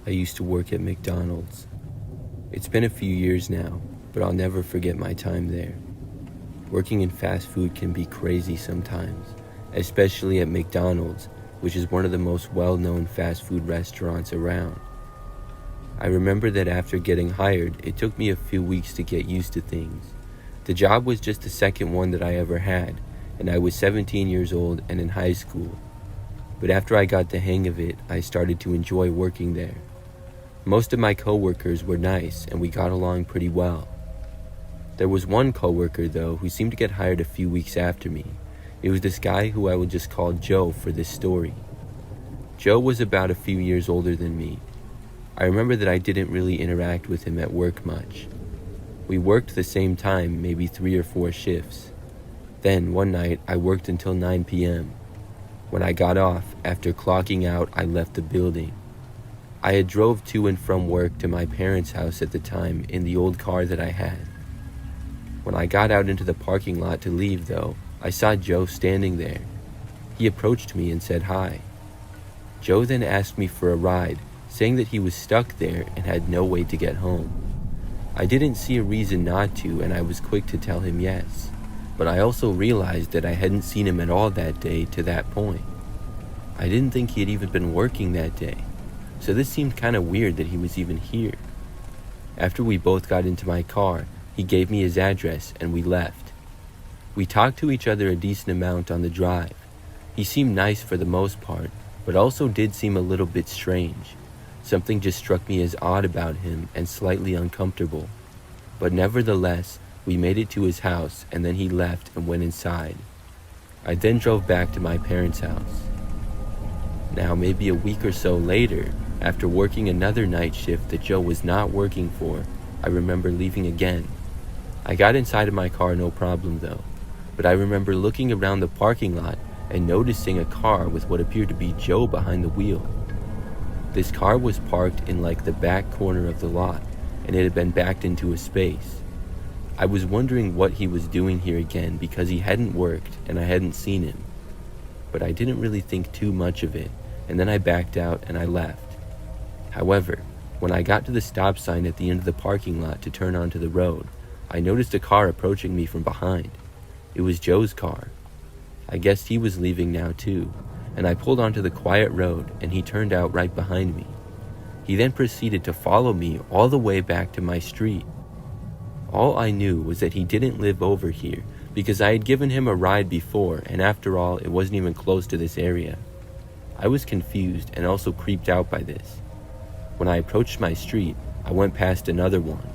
I used to work at McDonald's. It's been a few years now, but I'll never forget my time there. Working in fast food can be crazy sometimes, especially at McDonald's, which is one of the most well-known fast food restaurants around. I remember that after getting hired, it took me a few weeks to get used to things. The job was just the second one that I ever had, and I was 17 years old and in high school. But after I got the hang of it, I started to enjoy working there. Most of my coworkers were nice, and we got along pretty well. There was one coworker, though, who seemed to get hired a few weeks after me. It was this guy who I will just call Joe for this story. Joe was about a few years older than me. I remember that I didn't really interact with him at work much. We worked the same time, maybe 3 or 4 shifts. Then, one night, I worked until 9 p.m. When I got off, after clocking out, I left the building. I had drove to and from work to my parents' house at the time in the old car that I had. When I got out into the parking lot to leave, though, I saw Joe standing there. He approached me and said hi. Joe then asked me for a ride, saying that he was stuck there and had no way to get home. I didn't see a reason not to, and I was quick to tell him yes. But I also realized that I hadn't seen him at all that day to that point. I didn't think he had even been working that day. So this seemed kind of weird that he was even here. After we both got into my car, he gave me his address and we left. We talked to each other a decent amount on the drive. He seemed nice for the most part, but also did seem a little bit strange. Something just struck me as odd about him and slightly uncomfortable. But nevertheless, we made it to his house and then he left and went inside. I then drove back to my parents' house. Now, maybe a week or so later, after working another night shift that Joe was not working for, I remember leaving again. I got inside of my car no problem though, but I remember looking around the parking lot and noticing a car with what appeared to be Joe behind the wheel. This car was parked in like the back corner of the lot, and it had been backed into a space. I was wondering what he was doing here again because he hadn't worked and I hadn't seen him. But I didn't really think too much of it, and then I backed out and I left. However, when I got to the stop sign at the end of the parking lot to turn onto the road, I noticed a car approaching me from behind. It was Joe's car. I guessed he was leaving now too, and I pulled onto the quiet road and he turned out right behind me. He then proceeded to follow me all the way back to my street. All I knew was that he didn't live over here because I had given him a ride before, and after all, it wasn't even close to this area. I was confused and also creeped out by this. When I approached my street, I went past another one.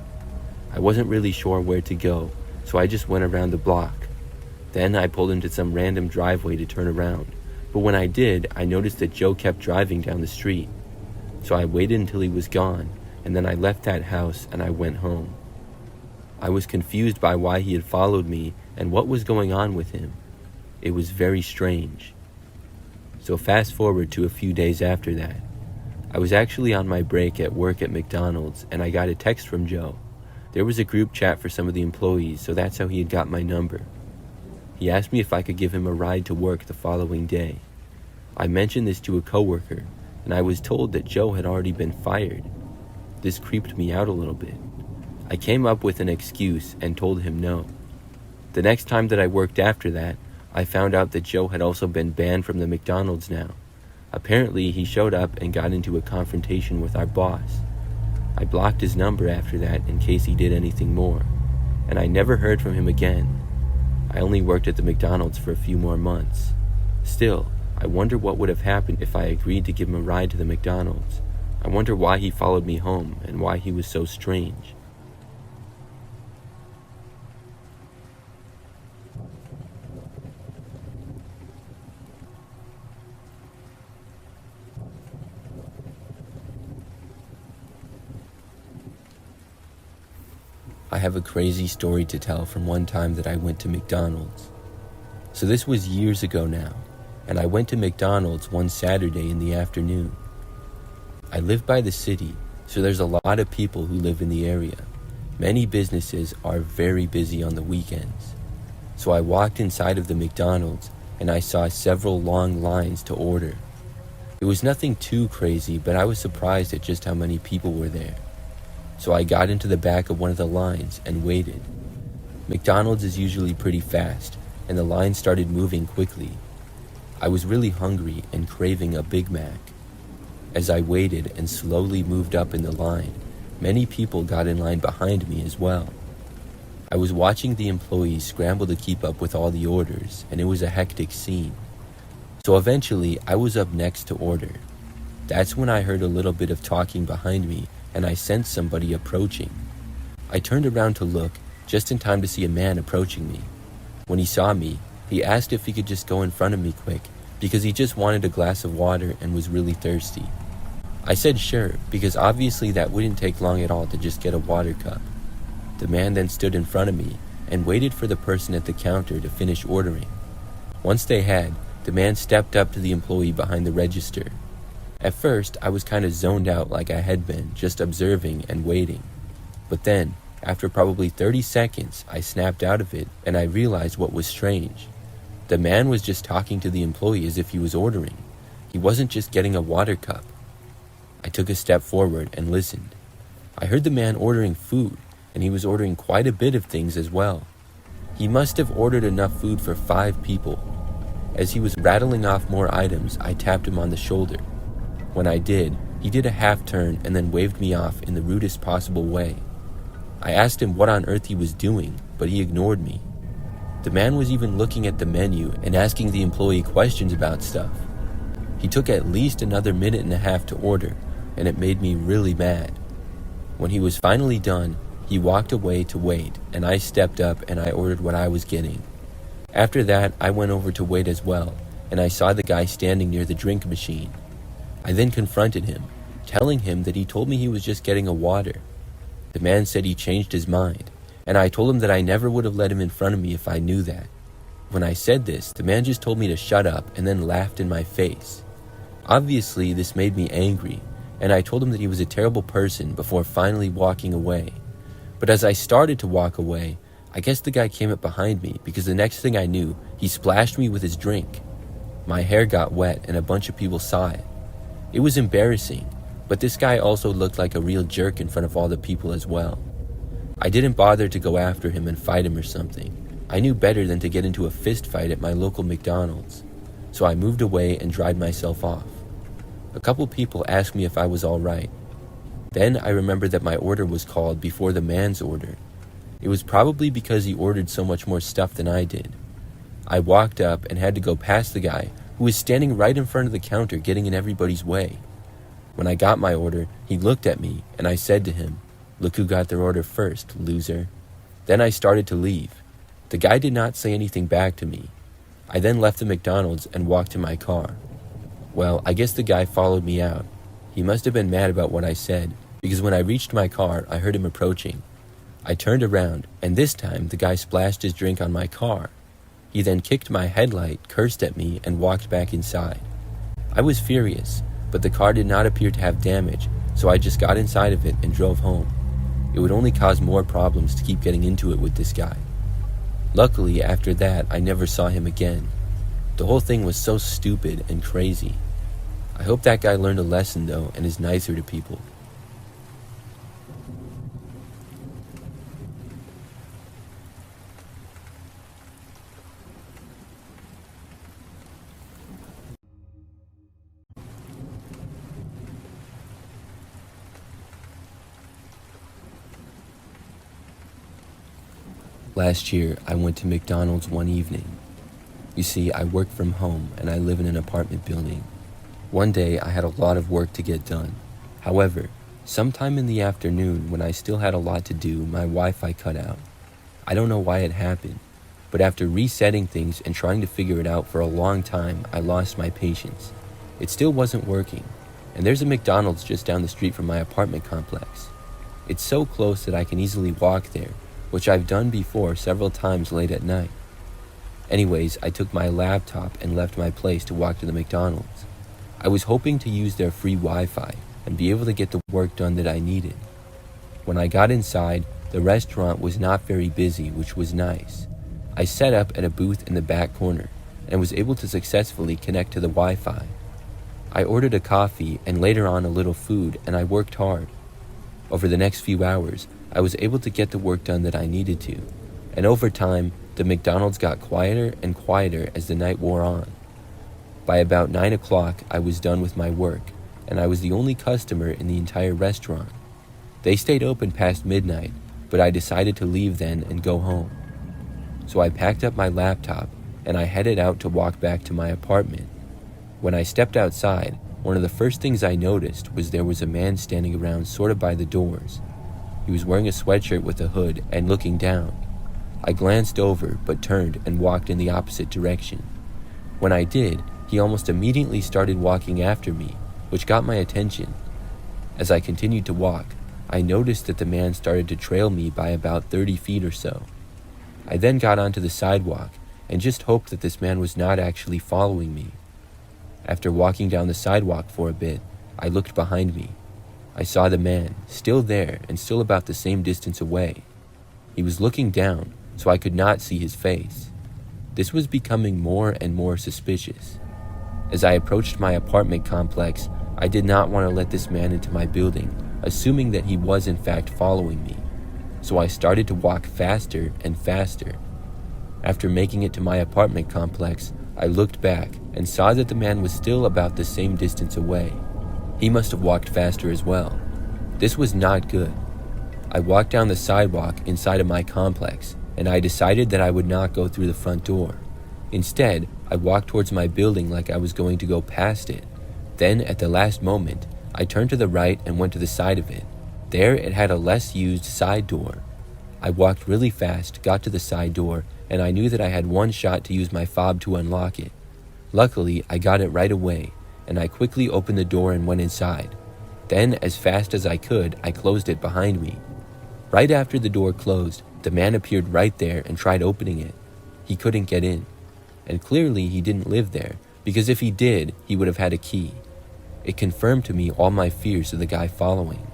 I wasn't really sure where to go, so I just went around the block. Then I pulled into some random driveway to turn around, but when I did, I noticed that Joe kept driving down the street. So I waited until he was gone, and then I left that house and I went home. I was confused by why he had followed me and what was going on with him. It was very strange. So fast forward to a few days after that. I was actually on my break at work at McDonald's and I got a text from Joe. There was a group chat for some of the employees, so that's how he had got my number. He asked me if I could give him a ride to work the following day. I mentioned this to a coworker, and I was told that Joe had already been fired. This creeped me out a little bit. I came up with an excuse and told him no. The next time that I worked after that, I found out that Joe had also been banned from the McDonald's now. Apparently, he showed up and got into a confrontation with our boss. I blocked his number after that in case he did anything more, and I never heard from him again. I only worked at the McDonald's for a few more months. Still, I wonder what would have happened if I agreed to give him a ride to the McDonald's. I wonder why he followed me home and why he was so strange. I have a crazy story to tell from one time that I went to McDonald's. So this was years ago now, and I went to McDonald's one Saturday in the afternoon. I live by the city, so there's a lot of people who live in the area. Many businesses are very busy on the weekends. So I walked inside of the McDonald's and I saw several long lines to order. It was nothing too crazy, but I was surprised at just how many people were there. So I got into the back of one of the lines and waited. McDonald's is usually pretty fast, and the line started moving quickly. I was really hungry and craving a Big Mac. As I waited and slowly moved up in the line, many people got in line behind me as well. I was watching the employees scramble to keep up with all the orders, and it was a hectic scene. So eventually, I was up next to order. That's when I heard a little bit of talking behind me, and I sensed somebody approaching. I turned around to look, just in time to see a man approaching me. When he saw me, he asked if he could just go in front of me quick, because he just wanted a glass of water and was really thirsty. I said sure, because obviously that wouldn't take long at all to just get a water cup. The man then stood in front of me and waited for the person at the counter to finish ordering. Once they had, the man stepped up to the employee behind the register. At first, I was kind of zoned out like I had been, just observing and waiting. But then, after probably 30 seconds, I snapped out of it and I realized what was strange. The man was just talking to the employee as if he was ordering. He wasn't just getting a water cup. I took a step forward and listened. I heard the man ordering food, and he was ordering quite a bit of things as well. He must have ordered enough food for 5 people. As he was rattling off more items, I tapped him on the shoulder. When I did, he did a half turn and then waved me off in the rudest possible way. I asked him what on earth he was doing, but he ignored me. The man was even looking at the menu and asking the employee questions about stuff. He took at least another minute and a half to order, and it made me really mad. When he was finally done, he walked away to wait, and I stepped up and I ordered what I was getting. After that, I went over to wait as well, and I saw the guy standing near the drink machine. I then confronted him, telling him that he told me he was just getting a water. The man said he changed his mind, and I told him that I never would have let him in front of me if I knew that. When I said this, the man just told me to shut up and then laughed in my face. Obviously, this made me angry, and I told him that he was a terrible person before finally walking away. But as I started to walk away, I guess the guy came up behind me because the next thing I knew, he splashed me with his drink. My hair got wet and a bunch of people saw it. It was embarrassing, but this guy also looked like a real jerk in front of all the people as well. I didn't bother to go after him and fight him or something. I knew better than to get into a fist fight at my local McDonald's, so I moved away and dried myself off. A couple people asked me if I was alright. Then I remembered that my order was called before the man's order. It was probably because he ordered so much more stuff than I did. I walked up and had to go past the guy who was standing right in front of the counter getting in everybody's way. When I got my order, he looked at me and I said to him, "Look who got their order first, loser." Then I started to leave. The guy did not say anything back to me. I then left the McDonald's and walked to my car. Well, I guess the guy followed me out. He must have been mad about what I said, because when I reached my car, I heard him approaching. I turned around, and this time the guy splashed his drink on my car. He then kicked my headlight, cursed at me, and walked back inside. I was furious, but the car did not appear to have damage, so I just got inside of it and drove home. It would only cause more problems to keep getting into it with this guy. Luckily, after that, I never saw him again. The whole thing was so stupid and crazy. I hope that guy learned a lesson though and is nicer to people. Last year, I went to McDonald's one evening. You see, I work from home and I live in an apartment building. One day, I had a lot of work to get done. However, sometime in the afternoon when I still had a lot to do, my Wi-Fi cut out. I don't know why it happened, but after resetting things and trying to figure it out for a long time, I lost my patience. It still wasn't working, and there's a McDonald's just down the street from my apartment complex. It's so close that I can easily walk there, which I've done before several times late at night. Anyways, I took my laptop and left my place to walk to the McDonald's. I was hoping to use their free Wi-Fi and be able to get the work done that I needed. When I got inside, the restaurant was not very busy, which was nice. I set up at a booth in the back corner and was able to successfully connect to the Wi-Fi. I ordered a coffee and later on a little food, and I worked hard. Over the next few hours, I was able to get the work done that I needed to, and over time, the McDonald's got quieter and quieter as the night wore on. By about 9 o'clock, I was done with my work, and I was the only customer in the entire restaurant. They stayed open past midnight, but I decided to leave then and go home. So I packed up my laptop, and I headed out to walk back to my apartment. When I stepped outside, one of the first things I noticed was there was a man standing around sort of by the doors. He was wearing a sweatshirt with a hood and looking down. I glanced over, but turned and walked in the opposite direction. When I did, he almost immediately started walking after me, which got my attention. As I continued to walk, I noticed that the man started to trail me by about 30 feet or so. I then got onto the sidewalk and just hoped that this man was not actually following me. After walking down the sidewalk for a bit, I looked behind me. I saw the man, still there and still about the same distance away. He was looking down, so I could not see his face. This was becoming more and more suspicious. As I approached my apartment complex, I did not want to let this man into my building, assuming that he was in fact following me. So I started to walk faster and faster. After making it to my apartment complex, I looked back and saw that the man was still about the same distance away. He must have walked faster as well. This was not good. I walked down the sidewalk inside of my complex, and I decided that I would not go through the front door. Instead, I walked towards my building like I was going to go past it. Then, at the last moment, I turned to the right and went to the side of it. There, it had a less used side door. I walked really fast, got to the side door, and I knew that I had one shot to use my fob to unlock it. Luckily, I got it right away, and I quickly opened the door and went inside. Then, as fast as I could, I closed it behind me. Right after the door closed, the man appeared right there and tried opening it. He couldn't get in. And clearly he didn't live there, because if he did, he would have had a key. It confirmed to me all my fears of the guy following.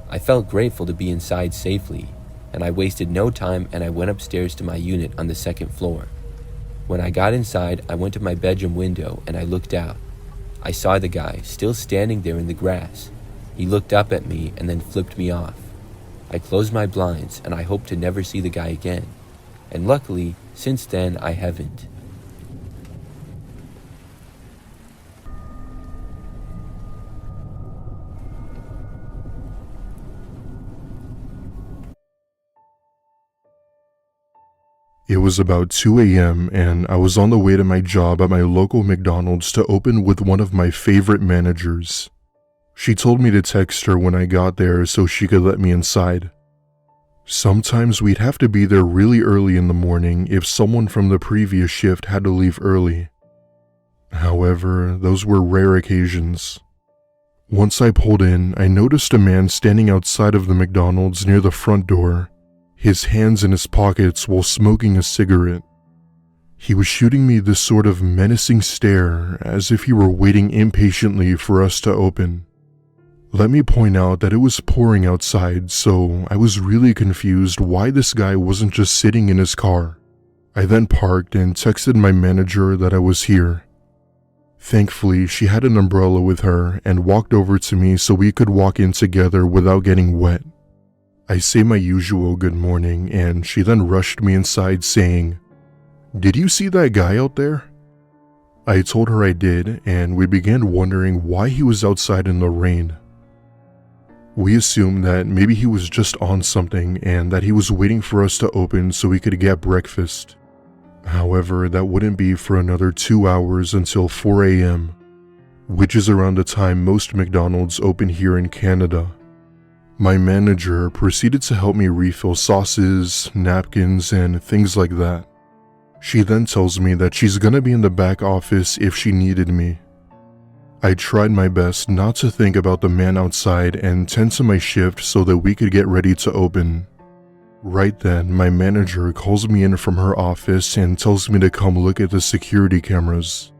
I felt grateful to be inside safely, and I wasted no time and I went upstairs to my unit on the second floor. When I got inside, I went to my bedroom window and I looked out. I saw the guy still standing there in the grass. He looked up at me and then flipped me off. I closed my blinds and I hoped to never see the guy again. And luckily, since then, I haven't. It was about 2 a.m. and I was on the way to my job at my local McDonald's to open with one of my favorite managers. She told me to text her when I got there so she could let me inside. Sometimes we'd have to be there really early in the morning if someone from the previous shift had to leave early. However, those were rare occasions. Once I pulled in, I noticed a man standing outside of the McDonald's near the front door, his hands in his pockets while smoking a cigarette. He was shooting me this sort of menacing stare as if he were waiting impatiently for us to open. Let me point out that it was pouring outside, so I was really confused why this guy wasn't just sitting in his car. I then parked and texted my manager that I was here. Thankfully, she had an umbrella with her and walked over to me so we could walk in together without getting wet. I say my usual good morning and she then rushed me inside saying, "Did you see that guy out there?" I told her I did and we began wondering why he was outside in the rain. We assumed that maybe he was just on something and that he was waiting for us to open so we could get breakfast. However, that wouldn't be for another 2 hours until 4 a.m., which is around the time most McDonald's open here in Canada. My manager proceeded to help me refill sauces, napkins, and things like that. She then tells me that she's gonna be in the back office if she needed me. I tried my best not to think about the man outside and tend to my shift so that we could get ready to open. Right then, my manager calls me in from her office and tells me to come look at the security cameras.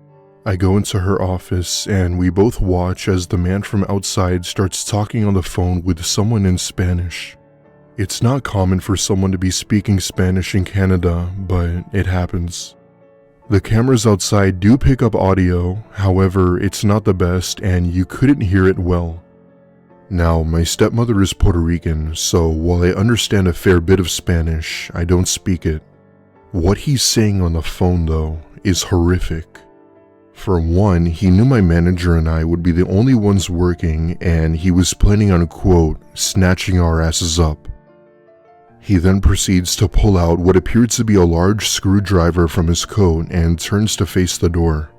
I go into her office and we both watch as the man from outside starts talking on the phone with someone in Spanish. It's not common for someone to be speaking Spanish in Canada, but it happens. The cameras outside do pick up audio, however, it's not the best and you couldn't hear it well. Now, my stepmother is Puerto Rican, so while I understand a fair bit of Spanish, I don't speak it. What he's saying on the phone, though, is horrific. For one, he knew my manager and I would be the only ones working, and he was planning on, quote, snatching our asses up. He then proceeds to pull out what appeared to be a large screwdriver from his coat and turns to face the door.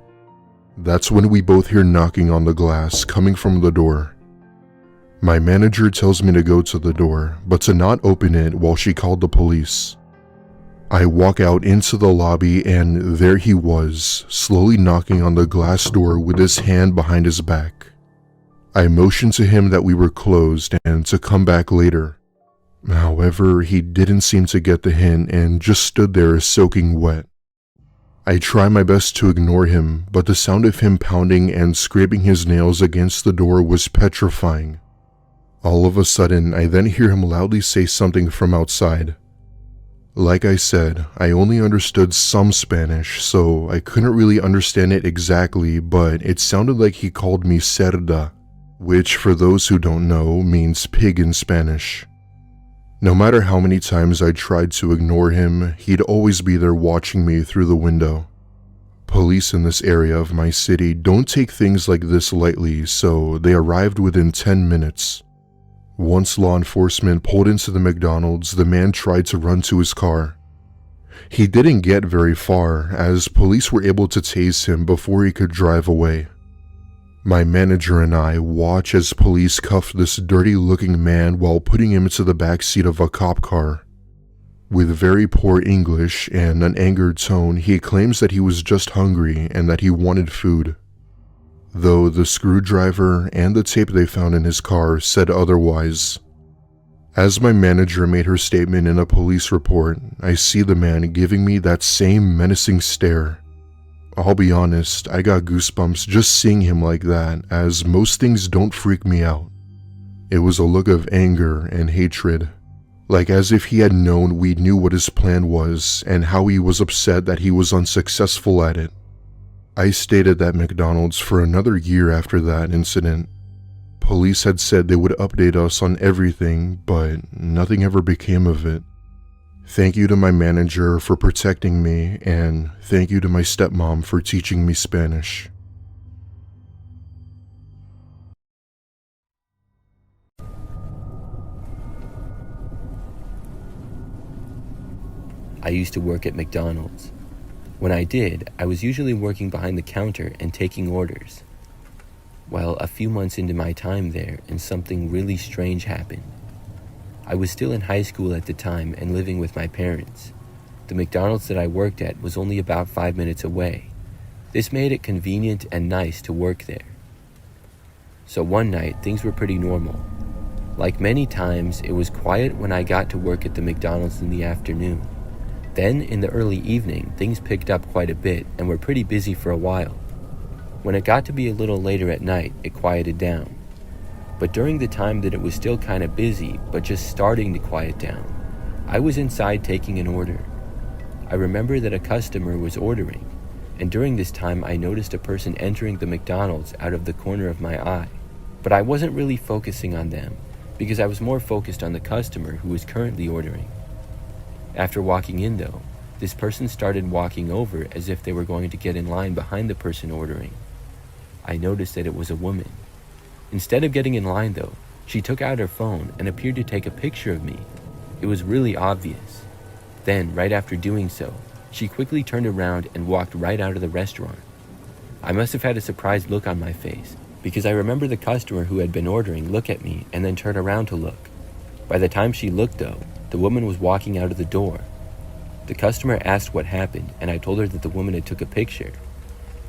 That's when we both hear knocking on the glass coming from the door. My manager tells me to go to the door, but to not open it while she called the police. I walk out into the lobby and there he was, slowly knocking on the glass door with his hand behind his back. I motioned to him that we were closed and to come back later. However, he didn't seem to get the hint and just stood there soaking wet. I try my best to ignore him, but the sound of him pounding and scraping his nails against the door was petrifying. All of a sudden, I then hear him loudly say something from outside. Like I said, I only understood some Spanish, so I couldn't really understand it exactly, but it sounded like he called me cerda, which for those who don't know means pig in Spanish. No matter how many times I tried to ignore him, he'd always be there watching me through the window. Police in this area of my city don't take things like this lightly, so they arrived within 10 minutes. Once law enforcement pulled into the McDonald's, the man tried to run to his car. He didn't get very far, as police were able to tase him before he could drive away. My manager and I watch as police cuff this dirty-looking man while putting him into the backseat of a cop car. With very poor English and an angered tone, he claims that he was just hungry and that he wanted food. Though the screwdriver and the tape they found in his car said otherwise. As my manager made her statement in a police report, I see the man giving me that same menacing stare. I'll be honest, I got goosebumps just seeing him like that, as most things don't freak me out. It was a look of anger and hatred, like as if he had known we knew what his plan was and how he was upset that he was unsuccessful at it. I stayed at that McDonald's for another year after that incident. Police had said they would update us on everything, but nothing ever became of it. Thank you to my manager for protecting me, and thank you to my stepmom for teaching me Spanish. I used to work at McDonald's. When I did, I was usually working behind the counter and taking orders. Well, a few months into my time there, and something really strange happened. I was still in high school at the time and living with my parents. The McDonald's that I worked at was only about 5 minutes away. This made it convenient and nice to work there. So one night, things were pretty normal. Like many times, it was quiet when I got to work at the McDonald's in the afternoon. Then, in the early evening, things picked up quite a bit and were pretty busy for a while. When it got to be a little later at night, it quieted down. But during the time that it was still kind of busy, but just starting to quiet down, I was inside taking an order. I remember that a customer was ordering, and during this time I noticed a person entering the McDonald's out of the corner of my eye. But I wasn't really focusing on them, because I was more focused on the customer who was currently ordering. After walking in though, this person started walking over as if they were going to get in line behind the person ordering. I noticed that it was a woman. Instead of getting in line though, she took out her phone and appeared to take a picture of me. It was really obvious. Then, right after doing so, she quickly turned around and walked right out of the restaurant. I must have had a surprised look on my face, because I remember the customer who had been ordering look at me and then turn around to look. By the time she looked though, the woman was walking out of the door. The customer asked what happened, and I told her that the woman had took a picture.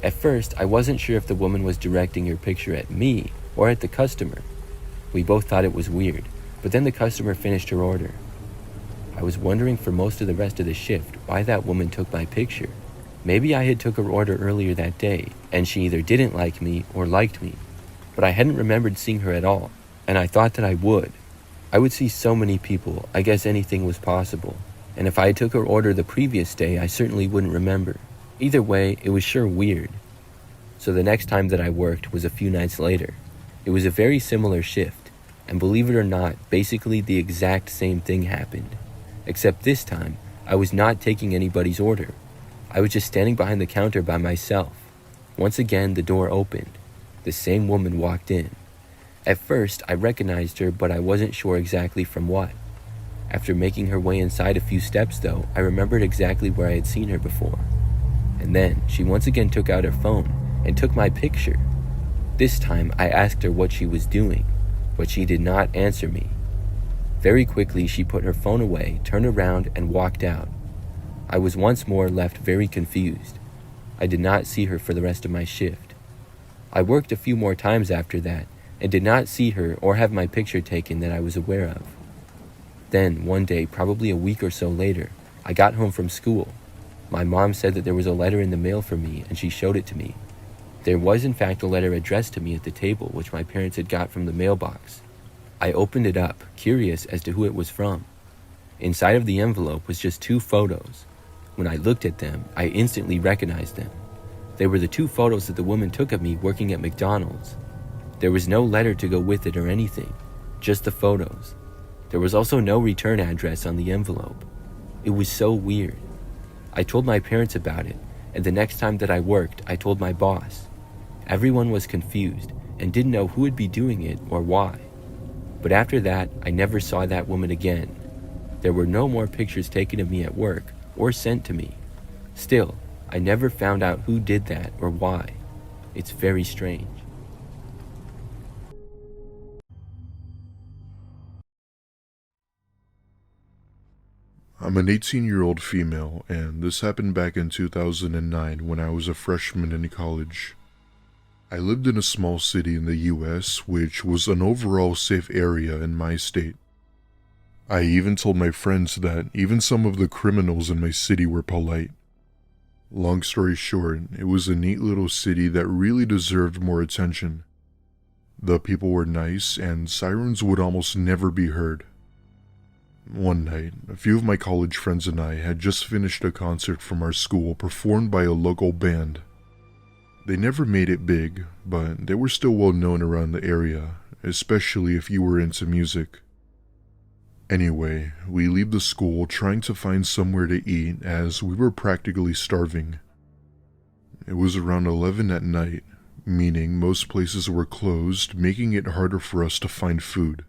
At first, I wasn't sure if the woman was directing her picture at me or at the customer. We both thought it was weird, but then the customer finished her order. I was wondering for most of the rest of the shift why that woman took my picture. Maybe I had took her order earlier that day, and she either didn't like me or liked me, but I hadn't remembered seeing her at all, and I thought that I would. I would see so many people, I guess anything was possible, and if I took her order the previous day, I certainly wouldn't remember. Either way, it was sure weird. So the next time that I worked was a few nights later. It was a very similar shift, and believe it or not, basically the exact same thing happened. Except this time, I was not taking anybody's order. I was just standing behind the counter by myself. Once again, the door opened. The same woman walked in. At first, I recognized her, but I wasn't sure exactly from what. After making her way inside a few steps though, I remembered exactly where I had seen her before. And then, she once again took out her phone and took my picture. This time, I asked her what she was doing, but she did not answer me. Very quickly, she put her phone away, turned around, and walked out. I was once more left very confused. I did not see her for the rest of my shift. I worked a few more times after that, and did not see her or have my picture taken that I was aware of. Then, one day, probably a week or so later, I got home from school. My mom said that there was a letter in the mail for me, and she showed it to me. There was in fact a letter addressed to me at the table, which my parents had got from the mailbox. I opened it up, curious as to who it was from. Inside of the envelope was just 2 photos. When I looked at them, I instantly recognized them. They were the 2 photos that the woman took of me working at McDonald's. There was no letter to go with it or anything, just the photos. There was also no return address on the envelope. It was so weird. I told my parents about it, and the next time that I worked, I told my boss. Everyone was confused and didn't know who would be doing it or why. But after that, I never saw that woman again. There were no more pictures taken of me at work or sent to me. Still, I never found out who did that or why. It's very strange. I'm an 18-year-old female, and this happened back in 2009 when I was a freshman in college. I lived in a small city in the US, which was an overall safe area in my state. I even told my friends that even some of the criminals in my city were polite. Long story short, it was a neat little city that really deserved more attention. The people were nice, and sirens would almost never be heard. One night, a few of my college friends and I had just finished a concert from our school performed by a local band. They never made it big, but they were still well known around the area, especially if you were into music. Anyway, we leave the school trying to find somewhere to eat as we were practically starving. It was around 11 at night, meaning most places were closed, making it harder for us to find food.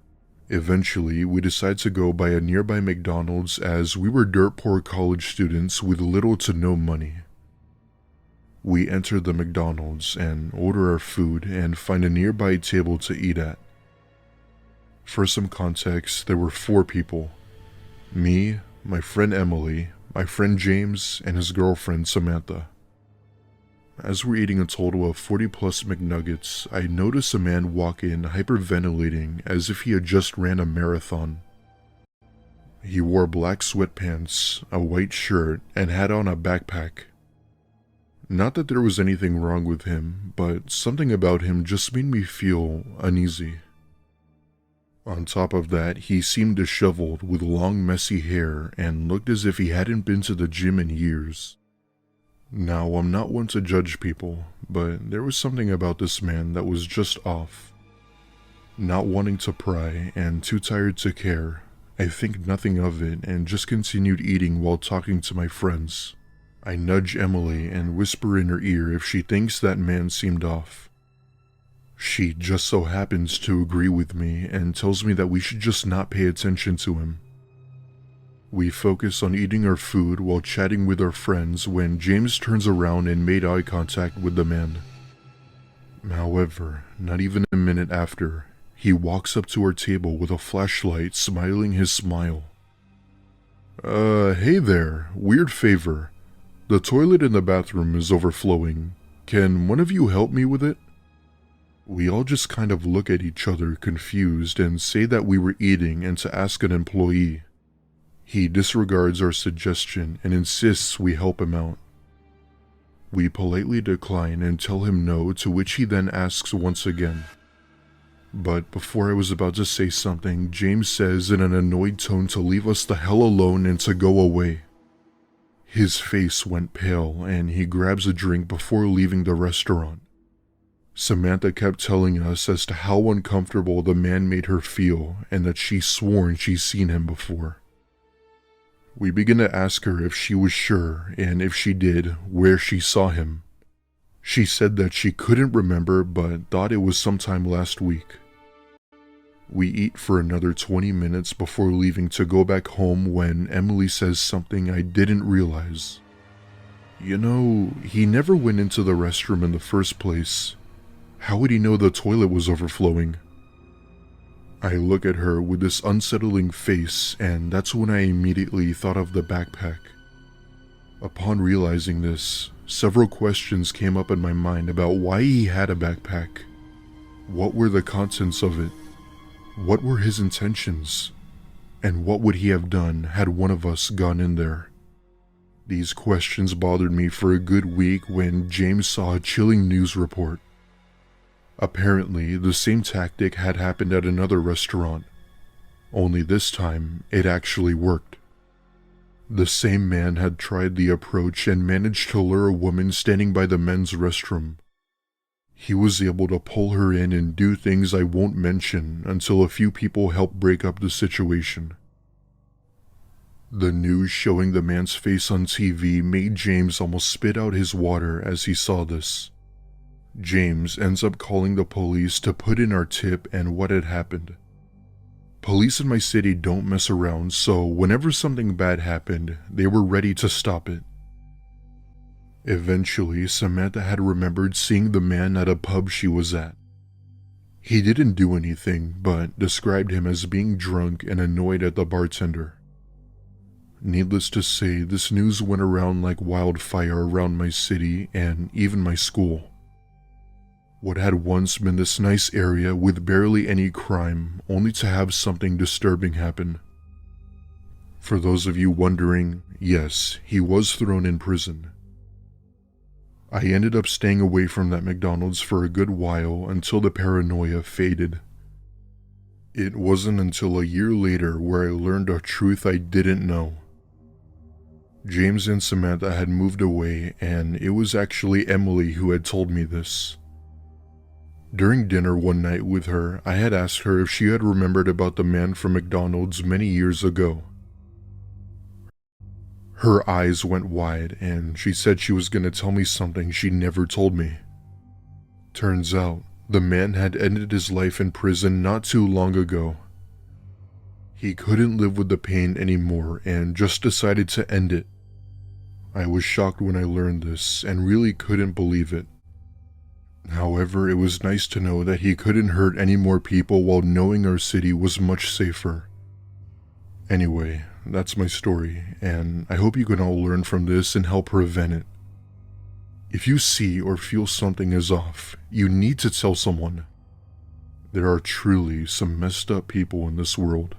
Eventually, we decided to go by a nearby McDonald's as we were dirt poor college students with little to no money. We enter the McDonald's and order our food and find a nearby table to eat at. For some context, there were 4 people. Me, my friend Emily, my friend James, and his girlfriend Samantha. As we're eating a total of 40 plus McNuggets, I notice a man walk in hyperventilating as if he had just ran a marathon. He wore black sweatpants, a white shirt, and had on a backpack. Not that there was anything wrong with him, but something about him just made me feel uneasy. On top of that, he seemed disheveled with long messy hair and looked as if he hadn't been to the gym in years. Now, I'm not one to judge people, but there was something about this man that was just off. Not wanting to pry and too tired to care, I think nothing of it and just continued eating while talking to my friends. I nudge Emily and whisper in her ear if she thinks that man seemed off. She just so happens to agree with me and tells me that we should just not pay attention to him. We focus on eating our food while chatting with our friends when James turns around and made eye contact with the man. However, not even a minute after, he walks up to our table with a flashlight, smiling his smile. Hey there, weird favor. The toilet in the bathroom is overflowing. Can one of you help me with it? We all just kind of look at each other confused and say that we were eating and to ask an employee. He disregards our suggestion and insists we help him out. We politely decline and tell him no, to which he then asks once again. But before I was about to say something, James says in an annoyed tone to leave us the hell alone and to go away. His face went pale and he grabs a drink before leaving the restaurant. Samantha kept telling us as to how uncomfortable the man made her feel and that she's sworn she's seen him before. We began to ask her if she was sure, and if she did, where she saw him. She said that she couldn't remember but thought it was sometime last week. We eat for another 20 minutes before leaving to go back home when Emily says something I didn't realize. You know, he never went into the restroom in the first place. How would he know the toilet was overflowing? I look at her with this unsettling face, and that's when I immediately thought of the backpack. Upon realizing this, several questions came up in my mind about why he had a backpack. What were the contents of it? What were his intentions? And what would he have done had one of us gone in there? These questions bothered me for a good week when James saw a chilling news report. Apparently, the same tactic had happened at another restaurant, only this time it actually worked. The same man had tried the approach and managed to lure a woman standing by the men's restroom. He was able to pull her in and do things I won't mention until a few people helped break up the situation. The news showing the man's face on TV made James almost spit out his water as he saw this. James ends up calling the police to put in our tip and what had happened. Police in my city don't mess around, so whenever something bad happened, they were ready to stop it. Eventually, Samantha had remembered seeing the man at a pub she was at. He didn't do anything, but described him as being drunk and annoyed at the bartender. Needless to say, this news went around like wildfire around my city and even my school. What had once been this nice area with barely any crime, only to have something disturbing happen. For those of you wondering, yes, he was thrown in prison. I ended up staying away from that McDonald's for a good while until the paranoia faded. It wasn't until a year later where I learned a truth I didn't know. James and Samantha had moved away, and it was actually Emily who had told me this. During dinner one night with her, I had asked her if she had remembered about the man from McDonald's many years ago. Her eyes went wide, and she said she was going to tell me something she never told me. Turns out, the man had ended his life in prison not too long ago. He couldn't live with the pain anymore and just decided to end it. I was shocked when I learned this and really couldn't believe it. However, it was nice to know that he couldn't hurt any more people while knowing our city was much safer. Anyway, that's my story, and I hope you can all learn from this and help prevent it. If you see or feel something is off, you need to tell someone. There are truly some messed up people in this world.